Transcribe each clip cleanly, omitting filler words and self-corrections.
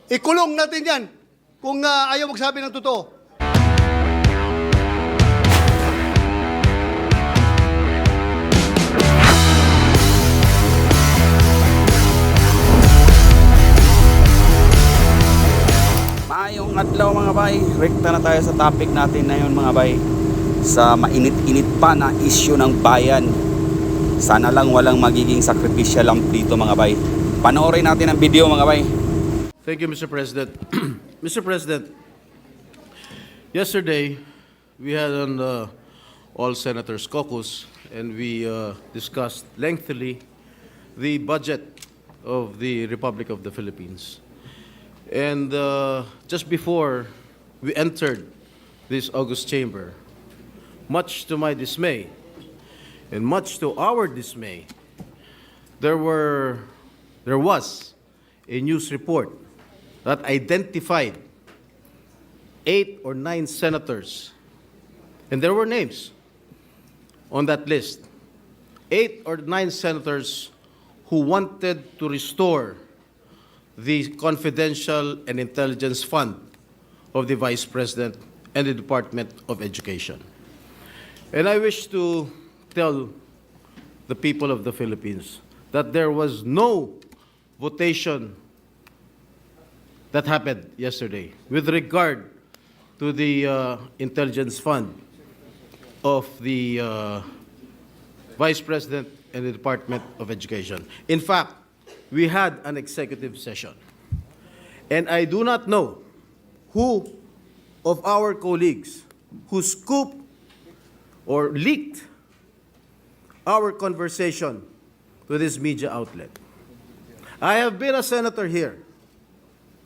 Ikulong natin yan kung ayaw magsabi ng totoo. Maayong adlaw mga bay, rekta na tayo sa topic natin ngayon mga bay. Sa mainit-init pa na issue ng bayan. Sana lang walang magiging sacrificial lamb dito mga bay. Panoorin natin ang video mga bay. Thank you, Mr. President. Mr. President, yesterday we had an all senators caucus and we discussed lengthily the budget of the Republic of the Philippines. And just before we entered this august chamber, much to my dismay and much to our dismay, there was a news report that identified 8 or 9 senators, and there were names on that list. 8 or 9 senators who wanted to restore the confidential and intelligence fund of the Vice President and the Department of Education. And I wish to tell the people of the Philippines that there was no votation that happened yesterday with regard to the intelligence fund of the Vice President and the Department of Education. In fact, we had an executive session. And I do not know who of our colleagues who scooped or leaked our conversation to this media outlet. I have been a senator here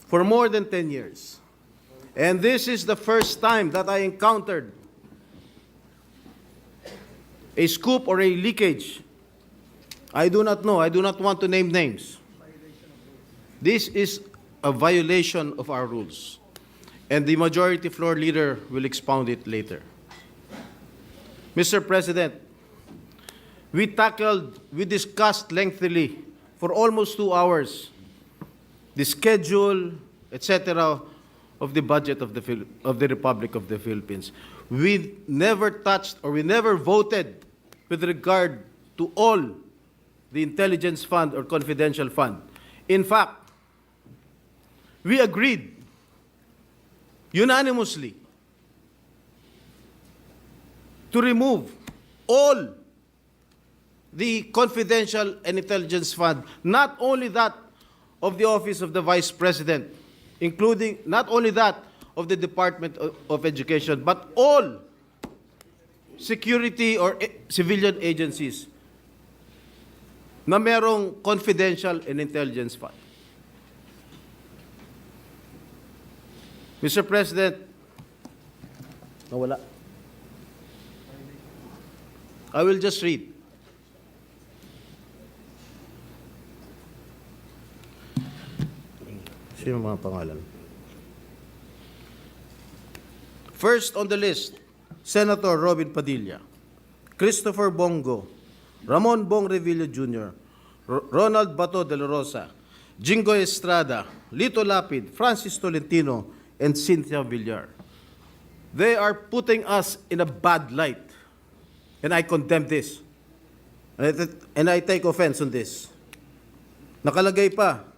for more than 10 years. And this is the first time that I encountered a scoop or a leakage. I do not know. I do not want to name names. This is a violation of our rules. And the majority floor leader will expound it later. Mr. President, we discussed lengthily for almost 2 hours the schedule, etc., of the budget of the Republic of the Philippines. We never touched or we never voted with regard to all the intelligence fund or confidential fund. In fact, we agreed unanimously to remove all the confidential and intelligence fund, not only that of the Office of the Vice President, including not only that of the Department of Education, but all security or civilian agencies na merong confidential and intelligence fund. Mr. President, nawala. I will just read. Sino mga pangalan? First on the list, Senator Robin Padilla, Christopher Bongo, Ramon Bong Revilla Jr., Ronald Bato de la Rosa, Jingo Estrada, Lito Lapid, Francis Tolentino, and Cynthia Villar. They are putting us in a bad light, and I condemn this. And I take offense on this. Nakalagay pa,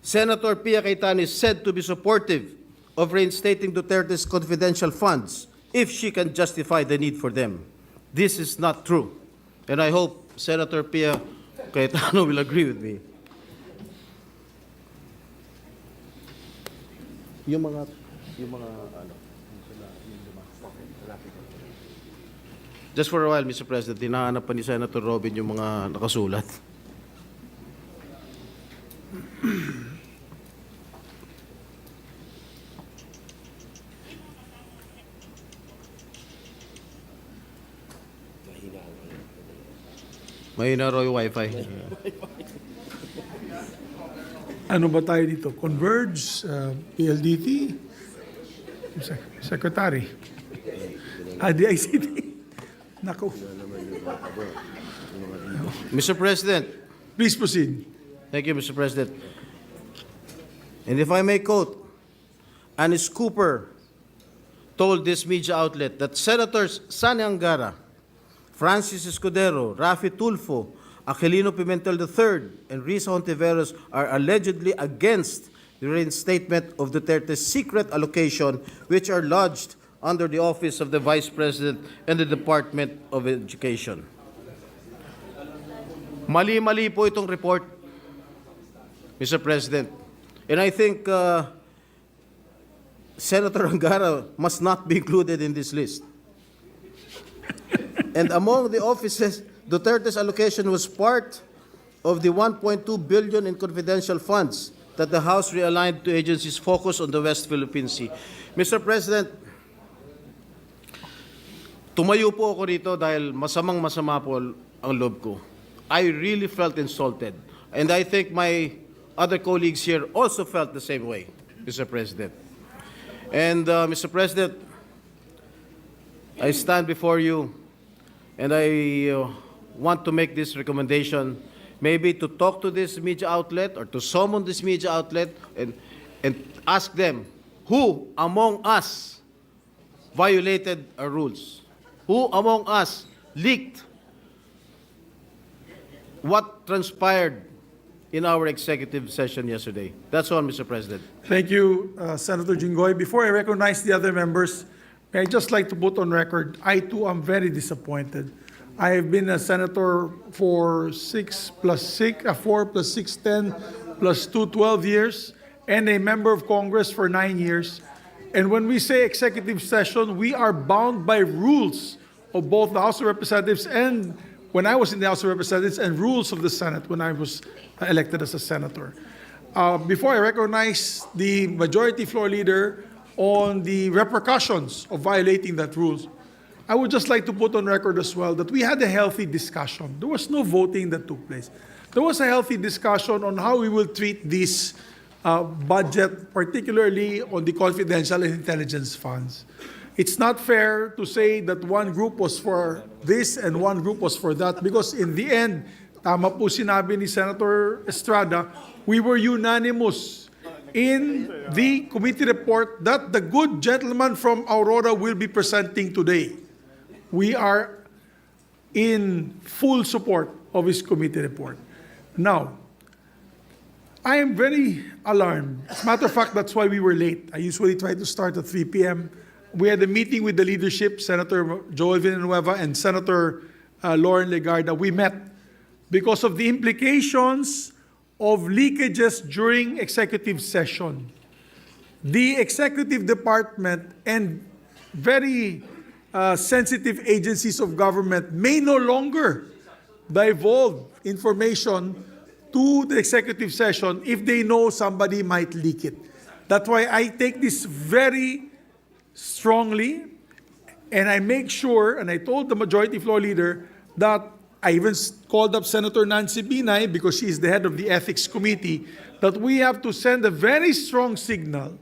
Senator Pia Cayetano is said to be supportive of reinstating Duterte's confidential funds if she can justify the need for them. This is not true. And I hope Senator Pia Cayetano will agree with me. Yung mga Just for a while, Mr. President, hinahanap pa ni Senator Robin yung mga nakasulat. Mahina raw yung wifi. Ano ba tayo dito? Converge, PLDT, Secretary, DICT. Naku. Mr. President. Please proceed. Thank you, Mr. President. And if I may quote, Anis Cooper told this media outlet that Senators Sani Angara, Francis Escudero, Rafi Tulfo, Aquilino Pimentel III, and Risa Hontiveros are allegedly against the reinstatement of Duterte's secret allocation, which are lodged under the Office of the Vice President and the Department of Education. Mali-mali po itong report, Mr. President. And I think Senator Angara must not be included in this list. And among the offices, Duterte's allocation was part of the 1.2 billion in confidential funds that the House realigned to agencies focused on the West Philippine Sea. Mr. President, tumayo po ako dito dahil masamang-masama po ang loob ko. I really felt insulted. And I think my other colleagues here also felt the same way, Mr. President. And Mr. President, I stand before you and I want to make this recommendation, maybe to talk to this media outlet or to summon this media outlet and ask them who among us violated our rules, who among us leaked what transpired in our executive session yesterday. That's all, Mr. President. Thank you, Senator Jinggoy. Before I recognize the other members, may I just like to put on record, I too am very disappointed. I have been a senator for 4 plus 6, 10 plus 2, 12 years, and a member of Congress for 9 years. And when we say executive session, we are bound by rules of both the House of Representatives and when I was in the House of Representatives and rules of the Senate when I was elected as a senator. Before I recognize the majority floor leader on the repercussions of violating that rules, I would just like to put on record as well that we had a healthy discussion. There was no voting that took place. There was a healthy discussion on how we will treat this budget, particularly on the confidential and intelligence funds. It's not fair to say that one group was for this and one group was for that because in the end, tama po sinabi ni Senator Estrada, we were unanimous in the committee report that the good gentleman from Aurora will be presenting today. We are in full support of his committee report. Now, I am very alarmed. As a matter of fact, that's why we were late. I usually try to start at 3 p.m. We had a meeting with the leadership, Senator Joel Villanueva and Senator Lauren Legarda. We met because of the implications of leakages during executive session. The executive department and very sensitive agencies of government may no longer divulge information to the executive session if they know somebody might leak it. That's why I take this very strongly, and I make sure, and I told the majority floor leader that I even called up Senator Nancy Binay because she is the head of the Ethics Committee, that we have to send a very strong signal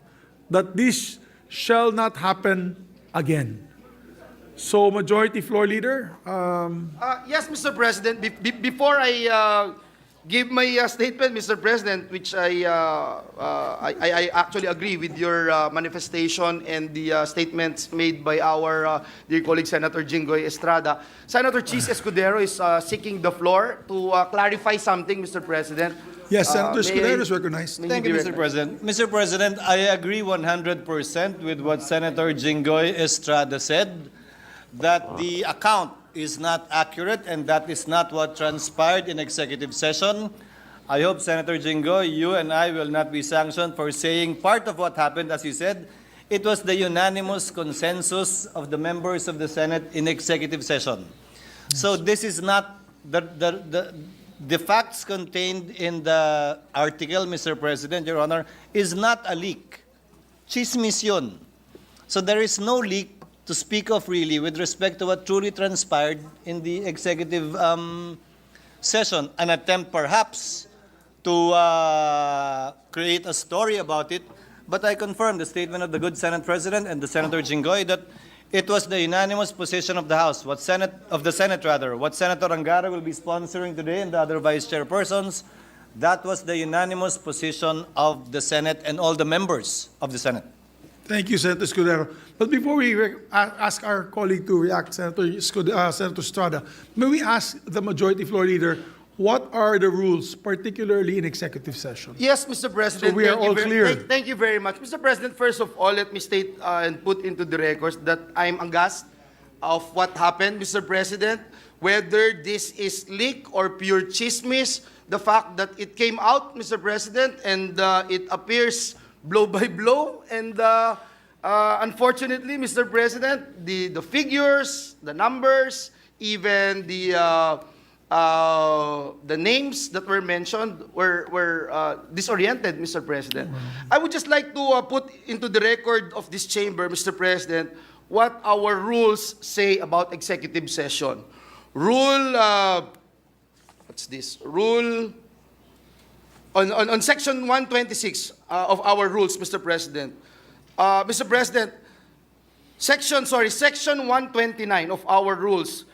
that this shall not happen again. So, Majority Floor Leader, Yes, Mr. President. Before I give my statement, Mr. President, which I actually agree with your manifestation and the statements made by our dear colleague Senator Jinggoy Estrada. Senator Chis Escudero is seeking the floor to clarify something, Mr. President. yes, Senator May Escudero I- is recognized. may Thank he you, be Mr. recognized? President. Mr. President, I agree 100% with what Senator Jinggoy Estrada said, that the account is not accurate and that is not what transpired in executive session. I hope, Senator Jinggoy, you and I will not be sanctioned for saying part of what happened, as you said, it was the unanimous consensus of the members of the Senate in executive session. So this is not the facts contained in the article, Mr. President, Your Honor, is not a leak. Chismis yun. So there is no leak to speak of really with respect to what truly transpired in the executive session. An attempt perhaps to create a story about it, but I confirm the statement of the good Senate President and the Senator Jinggoy that it was the unanimous position of the House, what Senator Angara will be sponsoring today and the other vice chairpersons, That was the unanimous position of the Senate and all the members of the Senate. Thank you, Senator Escudero. But before we ask our colleague to react, Senator Estrada, may we ask the Majority Floor Leader, what are the rules, particularly in executive session? Yes, Mr. President. So we are thank you all clear. Thank you very much. Mr. President, first of all, let me state and put into the records that I'm aghast of what happened, Mr. President. Whether this is leak or pure chismis, the fact that it came out, Mr. President, and it appears blow by blow, and unfortunately, Mr. President, the figures, the numbers, even the names that were mentioned were disoriented, Mr. President. I would just like to put into the record of this chamber, Mr. President, what our rules say about executive session. Rule, what's this? Rule, on section 126 of our rules, Mr. President. Mr. President, section 129 of our rules,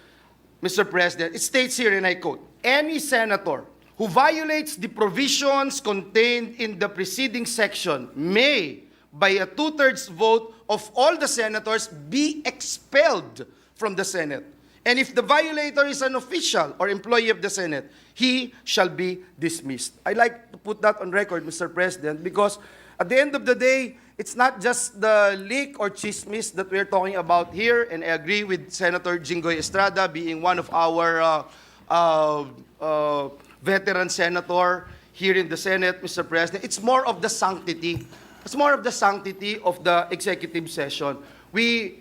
Mr. President, it states here, and I quote, any senator who violates the provisions contained in the preceding section may, by a 2/3 vote of all the senators, be expelled from the Senate. And if the violator is an official or employee of the Senate, he shall be dismissed. I like to put that on record, Mr. President, because at the end of the day, it's not just the leak or chismis that we're talking about here, and I agree with Senator Jinggoy Estrada being one of our veteran senator here in the Senate, Mr. President. It's more of the sanctity. It's more of the sanctity of the executive session. We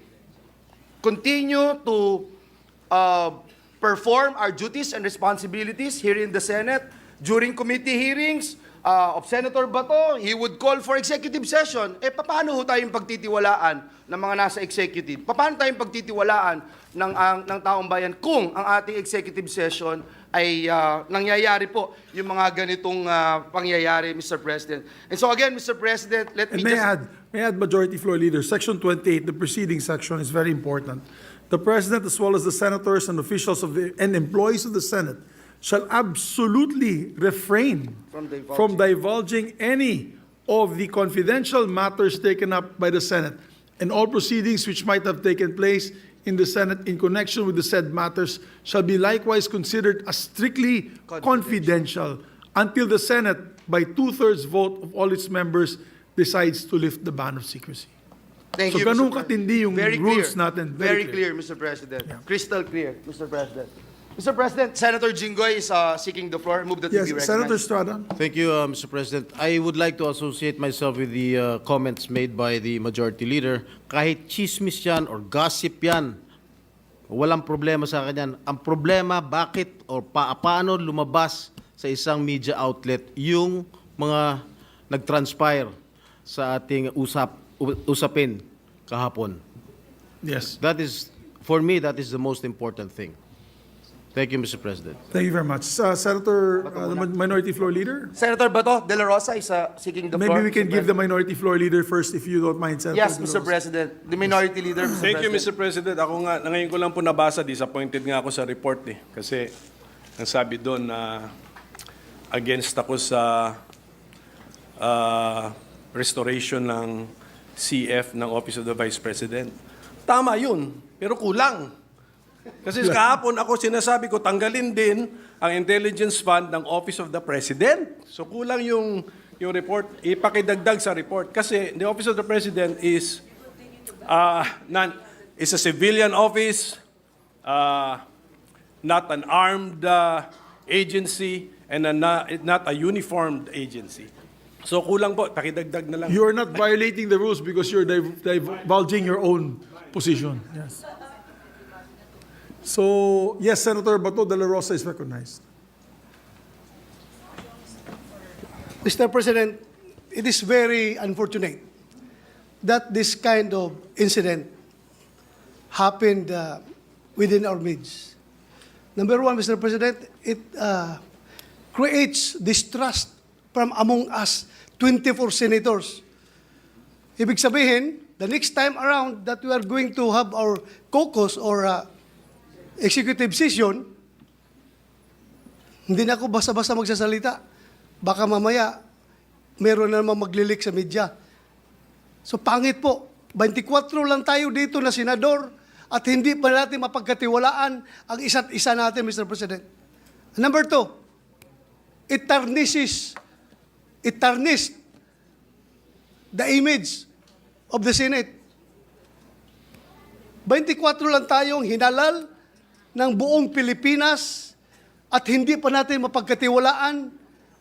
continue to perform our duties and responsibilities here in the Senate. During committee hearings of Senator Bato, he would call for executive session. Paano ho tayong pagtitiwalaan ng mga nasa executive? Paano tayong pagtitiwalaan ng taong bayan kung ang ating executive session ay nangyayari po yung mga ganitong pangyayari, Mr. President. And so again, Mr. President, let me May I add, Majority Floor Leader, Section 28, the preceding section, is very important. The President, as well as the senators and officials and employees of the Senate, shall absolutely refrain from divulging any of the confidential matters taken up by the Senate, and all proceedings which might have taken place in the Senate in connection with the said matters shall be likewise considered as strictly confidential until the Senate, by 2/3 vote of all its members, decides to lift the ban of secrecy. Thank So you, ganun Mr. katindi yung Very rules clear. natin. Very clear, Mr. President. Yeah. Crystal clear, Mr. President. Mr. President, Senator Jinggoy is seeking the floor. Move that Yes, he be Senator recognized. Estrada. Thank you, Mr. President. I would like to associate myself with the comments made by the Majority Leader. Kahit chismis yan or gossip yan, walang problema sa akin yan. Ang problema, bakit o paano lumabas sa isang media outlet yung mga nag-transpire sa ating usapin kahapon. Yes. That is, for me, that is the most important thing. Thank you, Mr. President. Thank you very much. Senator, the Minority Floor Leader? Senator Bato de la Rosa is seeking the floor. Maybe we can Mr. give the President. Minority Floor Leader first, if you don't mind, Senator. Yes, De La Mr. Rosa. President. The Minority Leader, Mr. Thank you, President. Mr. President. Ako nga, ngayon ko lang po nabasa, disappointed nga ako sa report eh. Kasi, ang sabi doon na against ako sa restoration ng CF ng Office of the Vice President. Tama yun, pero kulang. Kasi kahapon ako sinasabi ko, tanggalin din ang intelligence fund ng Office of the President. So kulang yung report, ipakidagdag sa report. Kasi the Office of the President is is a civilian office, not an armed agency, and not a uniformed agency. So kulang po, pakidagdag na lang. You are not violating the rules because you're divulging your own position. Yes. So, yes, Senator Bato de la Rosa is recognized. Mr. President, it is very unfortunate that this kind of incident happened within our midst. Number one, Mr. President, it creates distrust from among us 24 senators. Ibig sabihin, the next time around that we are going to have our caucus or executive session, hindi na ako basta-basta magsasalita. baka mamaya meron na naman maglilik sa media. So pangit po, 24 lang tayo dito na senador at hindi pa natin mapagkatiwalaan ang isa't isa natin, Mr. President. Number 2, it tarnished the image of the Senate. 24 lang tayong hinalal ng buong Pilipinas at hindi pa natin mapagkatiwalaan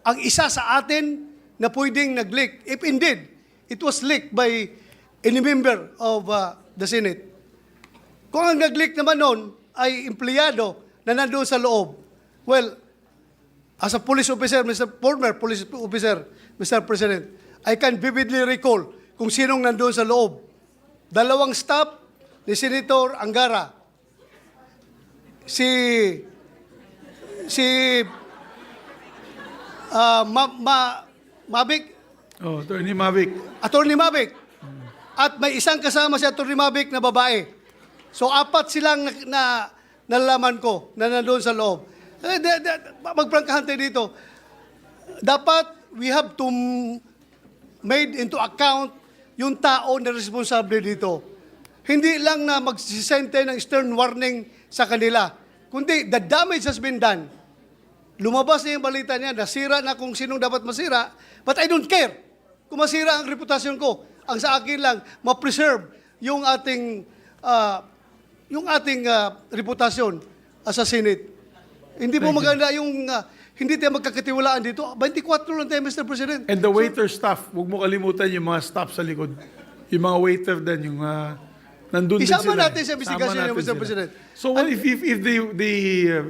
ang isa sa atin na pwedeng nag-leak. If indeed, it was leaked by any member of the Senate. Kung ang nag-leak naman noon ay empleyado na nandoon sa loob, well, as a police officer, former police officer, Mr. President, I can vividly recall kung sinong nandoon sa loob. 2 staff ni Senator Angara. Mavic, Oh, Attorney Mavic. Attorney Mavic. At may isang kasama si Attorney Mavic na babae. So 4 silang nalalaman ko na nandoon sa loob. Magprangkahan tayo dito. Dapat we have to made into account yung tao na responsable dito. Hindi lang na magsisente ng stern warning sa kanila, kundi the damage has been done. Lumabas na yung balita niya, nasira na kung sinong dapat masira, but I don't care kung masira ang reputasyon ko. Ang sa akin lang, ma-preserve yung ating reputasyon sa Senate. Hindi po maganda yung hindi tayo magkakatiwalaan dito. 24 lang tayo, Mr. President. And the waiter staff, huwag mo kalimutan yung mga staff sa likod. Yung mga waiter din, yung nandun din Isama sila. natin sa investigation Isama niya, natin Mr. sila. President. So what if the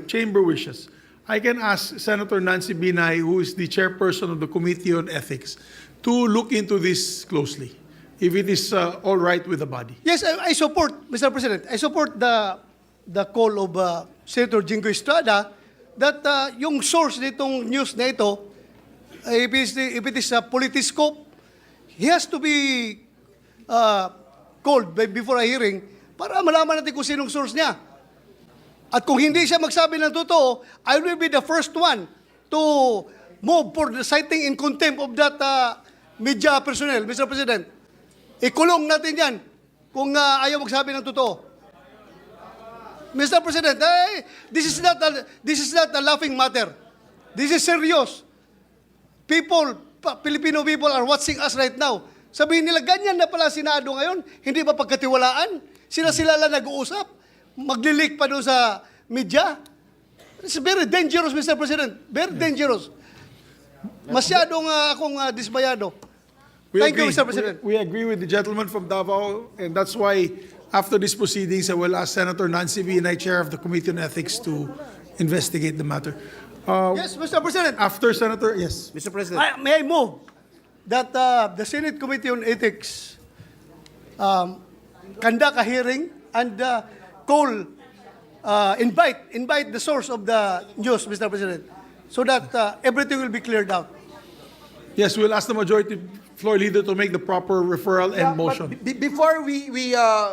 chamber wishes, I can ask Senator Nancy Binay, who is the chairperson of the Committee on Ethics, to look into this closely, if it is all right with the body. Yes, I support, Mr. President, I support the call of Senator Jingo Estrada that yung source nitong news na ito, if it is a politiscope, he has to be called before a hearing para malaman natin kung sinong source niya. At kung hindi siya magsabi ng totoo, I will be the first one to move for the citing in contempt of that media personnel, Mr. President. Ikulong natin yan kung ayaw magsabi ng totoo. Mr. President, this is not a laughing matter. This is serious. Filipino people are watching us right now. Sabihin nila, ganyan na pala Senado ngayon, hindi ba pagkatiwalaan? Sila lang nag-uusap, maglilik pa doon sa media. It's very dangerous, Mr. President. Very dangerous. Masyadong akong dismayado. Thank you, Mr. President. We agree with the gentleman from Davao, and that's why after these proceedings, I will ask Senator Nancy Binay, Chair of the Committee on Ethics, to investigate the matter. Yes, Mr. President. After Senator, yes. Mr. President. May I move that the Senate Committee on Ethics conduct a hearing and invite the source of the news, Mr. President, so that everything will be cleared out. Yes, we'll ask the majority floor leader to make the proper referral and motion. Before we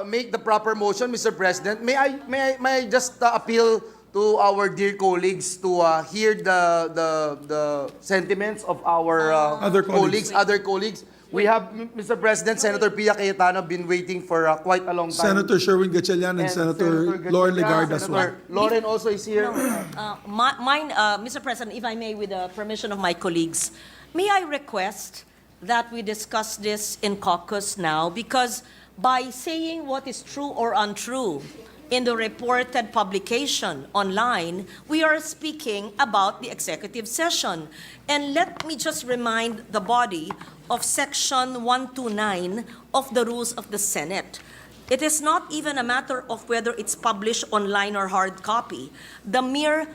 make the proper motion, Mr. President, may I just appeal to our dear colleagues to hear the sentiments of our Other colleagues. other colleagues. We have, Mr. President, Senator Pia Cayetano been waiting for quite a long time. Senator Sherwin Gatchalian and Senator Lauren Legarda as well. Senator Lauren also is here. Mr. President, if I may, with the permission of my colleagues, may I request that we discuss this in caucus now, because by saying what is true or untrue in the reported publication online, we are speaking about the executive session. And let me just remind the body of Section 129 of the Rules of the Senate. It is not even a matter of whether it's published online or hard copy. The mere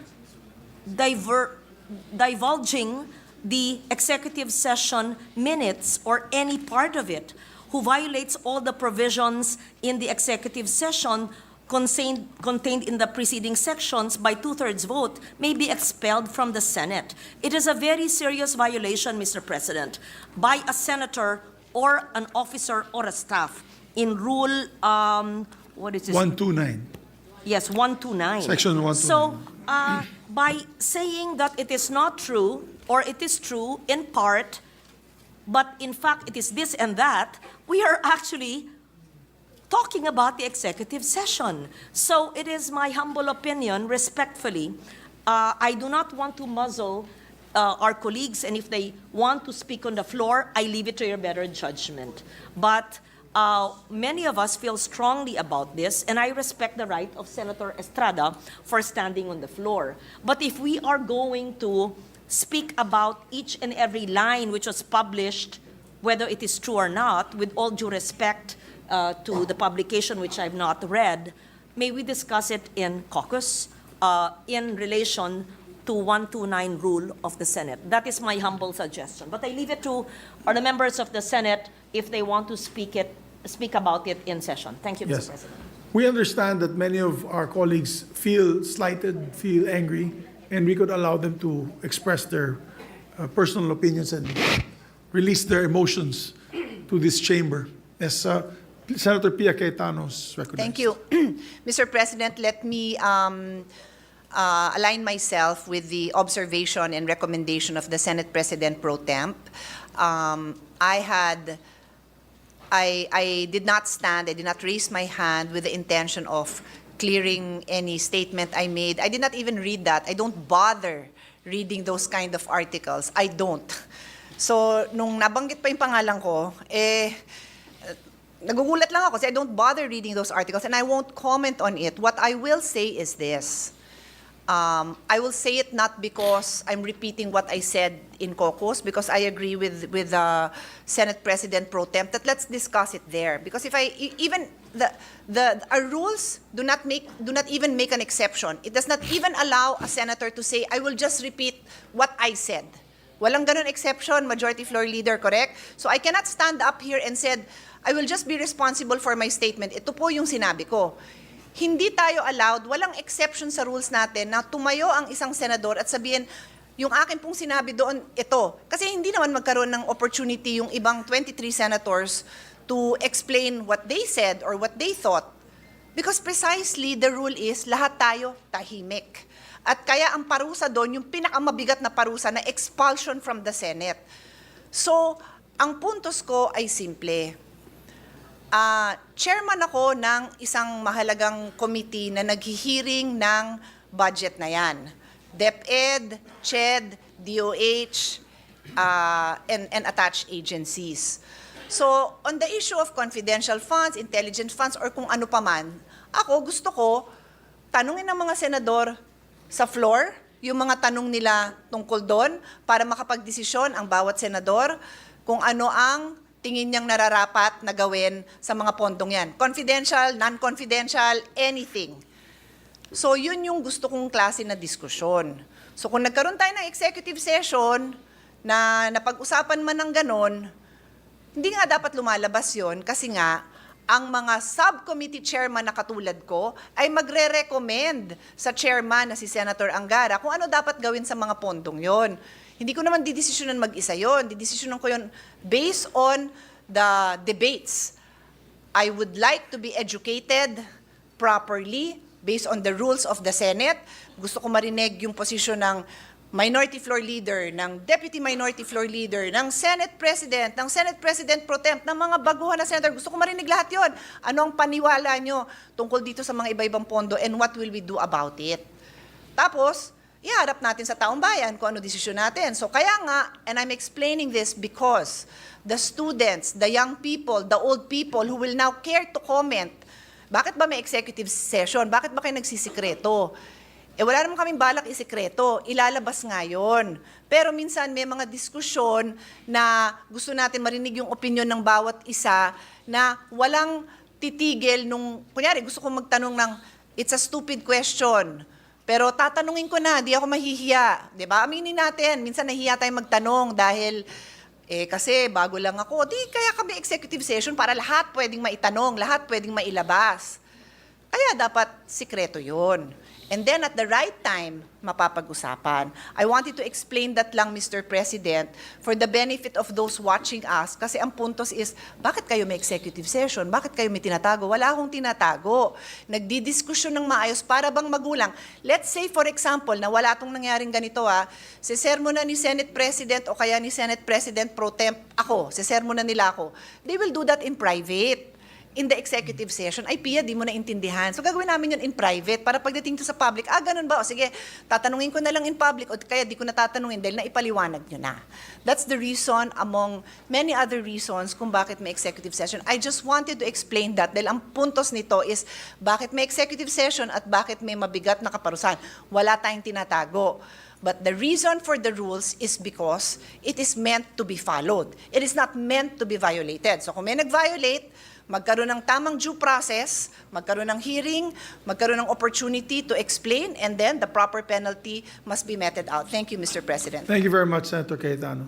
divulging the executive session minutes or any part of it who violates all the provisions in the executive session contained in the preceding sections by 2/3 vote may be expelled from the Senate. It is a very serious violation, Mr. President, by a senator or an officer or a staff in Rule, what is this? 129. Yes, 129. Section 129. So, by saying that it is not true, or it is true in part, but in fact it is this and that, we are actually talking about the executive session. So it is my humble opinion, respectfully, I do not want to muzzle our colleagues, and if they want to speak on the floor, I leave it to your better judgment. But many of us feel strongly about this, and I respect the right of Senator Estrada for standing on the floor. But if we are going to speak about each and every line which was published, whether it is true or not, with all due respect to the publication which I've not read, may we discuss it in caucus in relation to 129 rule of the Senate. That is my humble suggestion. But I leave it to the members of the Senate if they want to speak about it in session. Thank you, Yes. Mr. President. We understand that many of our colleagues feel slighted, feel angry, and we could allow them to express their personal opinions and release their emotions to this chamber. Yes, Senator Pia Cayetano's recognized. Thank you. Mr. President, let me align myself with the observation and recommendation of the Senate President Pro Temp. I did not stand, I did not raise my hand with the intention of clearing any statement I made. I did not even read that. I don't bother reading those kind of articles. I don't. So, nung nabanggit pa yung pangalan ko, nagugulat lang ako kasi I don't bother reading those articles and I won't comment on it. What I will say is this. I will say it not because I'm repeating what I said in caucus, because I agree with Senate President Pro Temp that let's discuss it there. Because if our rules do not even make an exception. It does not even allow a senator to say, I will just repeat what I said. Walang ganun exception, Majority Floor Leader, correct? So I cannot stand up here and said, I will just be responsible for my statement. Ito po yung sinabi ko. Hindi tayo allowed, walang exception sa rules natin na tumayo ang isang senador at sabihin, yung akin pong sinabi doon, ito. Kasi hindi naman magkaroon ng opportunity yung ibang 23 senators to explain what they said or what they thought. Because precisely the rule is, lahat tayo tahimik. At kaya ang parusa doon, yung pinakamabigat na parusa na expulsion from the Senate. So, ang puntos ko ay simple. Chairman ako ng isang mahalagang committee na naghihiring ng budget na yan. DepEd, CHED, DOH, and attached agencies. So, on the issue of confidential funds, intelligence funds, or kung ano pa man, ako gusto ko, tanungin ng mga senador sa floor, yung mga tanong nila tungkol doon, para makapagdesisyon ang bawat senador kung ano ang tingin niyang nararapat na gawin sa mga pondong yan. Confidential, non-confidential, anything. So, yun yung gusto kong klase na diskusyon. So, kung nagkaroon tayo ng executive session na napag-usapan man ng ganon, hindi nga dapat lumalabas yun kasi nga, ang mga subcommittee chairman na katulad ko ay magre-recommend sa chairman na si Senator Angara kung ano dapat gawin sa mga pondong yon. Hindi ko naman didesisyonan mag-isa yon. Didesisyonan ko yon based on the debates. I would like to be educated properly based on the rules of the Senate. Gusto ko marinig yung posisyon ng Minority Floor Leader, ng Deputy Minority Floor Leader, ng Senate President, ng Senate President Pro Temp, ng mga baguhan na Senator. Gusto ko marinig lahat yon. Ano ang paniwala nyo tungkol dito sa mga iba-ibang pondo and what will we do about it? Tapos, iharap natin sa taong bayan kung ano desisyon natin. So kaya nga, and I'm explaining this because the students, the young people, the old people who will now care to comment, bakit ba may executive session? Bakit ba kayo nagsisikreto? Wala naman kaming balak isikreto, ilalabas nga yun. Pero minsan may mga diskusyon na gusto natin marinig yung opinion ng bawat isa na walang titigil nung, kunyari gusto kong magtanong ng, it's a stupid question, pero tatanungin ko na, di ako mahihiya. Diba? Aminin natin, minsan nahihiya tayong magtanong dahil, kasi bago lang ako, di kaya kami executive session para lahat pwedeng maitanong, lahat pwedeng mailabas. Kaya dapat sikreto yun. And then at the right time, mapapag-usapan. I wanted to explain that lang, Mr. President, for the benefit of those watching us. Kasi ang puntos is, bakit kayo may executive session? Bakit kayo may tinatago? Wala akong tinatago. Nagdidiskusyon ng maayos para bang magulang. Let's say, for example, na wala itong nangyaring ganito sisermo na ni Senate President o kaya ni Senate President Pro Temp ako, sisermo na nila ako. They will do that in private. In the executive session, ay Pia, di mo naintindihan. So gagawin namin yun in private para pagdating to sa public, ganun ba? O sige, tatanungin ko na lang in public o kaya di ko na tatanungin dahil naipaliwanag nyo na. That's the reason among many other reasons kung bakit may executive session. I just wanted to explain that dahil ang puntos nito is bakit may executive session at bakit may mabigat na kaparusahan. Wala tayong tinatago. But the reason for the rules is because it is meant to be followed. It is not meant to be violated. So kung may nag-violate, magkaroon ng tamang due process, magkaroon ng hearing, magkaroon ng opportunity to explain, and then the proper penalty must be meted out. Thank you, Mr. President. Thank you very much, Senator Cayetano.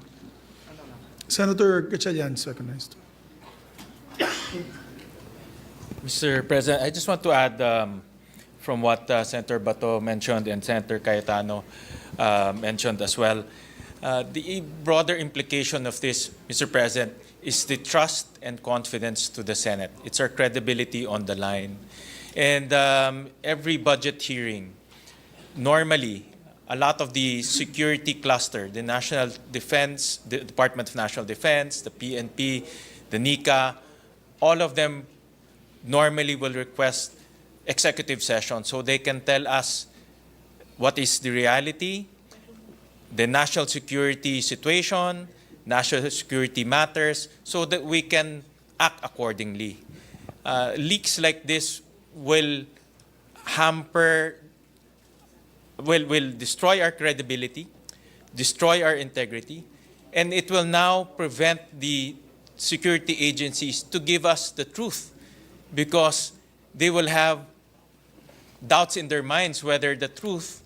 Senator Gatchalian is recognized. Mr. President, I just want to add from what Senator Bato mentioned and Senator Cayetano mentioned as well. The broader implication of this, Mr. President, is the trust and confidence to the Senate. It's our credibility on the line. And every budget hearing, normally, a lot of the security cluster, the National Defense, the Department of National Defense, the PNP, the NICA, all of them normally will request executive session so they can tell us what is the reality, the national security situation, national security matters, so that we can act accordingly. Leaks like this will will destroy our credibility, destroy our integrity, and it will now prevent the security agencies to give us the truth because they will have doubts in their minds whether the truth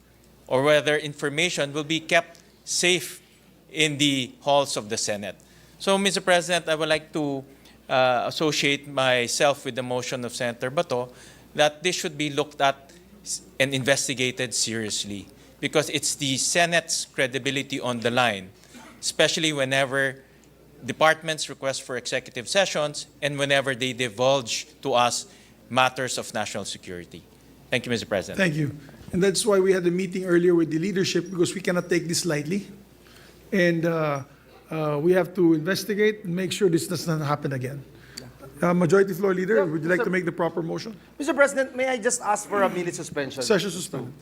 or whether information will be kept safe in the halls of the Senate. So, Mr. President, I would like to associate myself with the motion of Senator Bato that this should be looked at and investigated seriously because it's the Senate's credibility on the line, especially whenever departments request for executive sessions and whenever they divulge to us matters of national security. Thank you, Mr. President. Thank you. And that's why we had a meeting earlier with the leadership because we cannot take this lightly. And we have to investigate and make sure this does not happen again. Majority Floor Leader, would you like to make the proper motion? Mr. President, may I just ask for a minute suspension? Session suspended.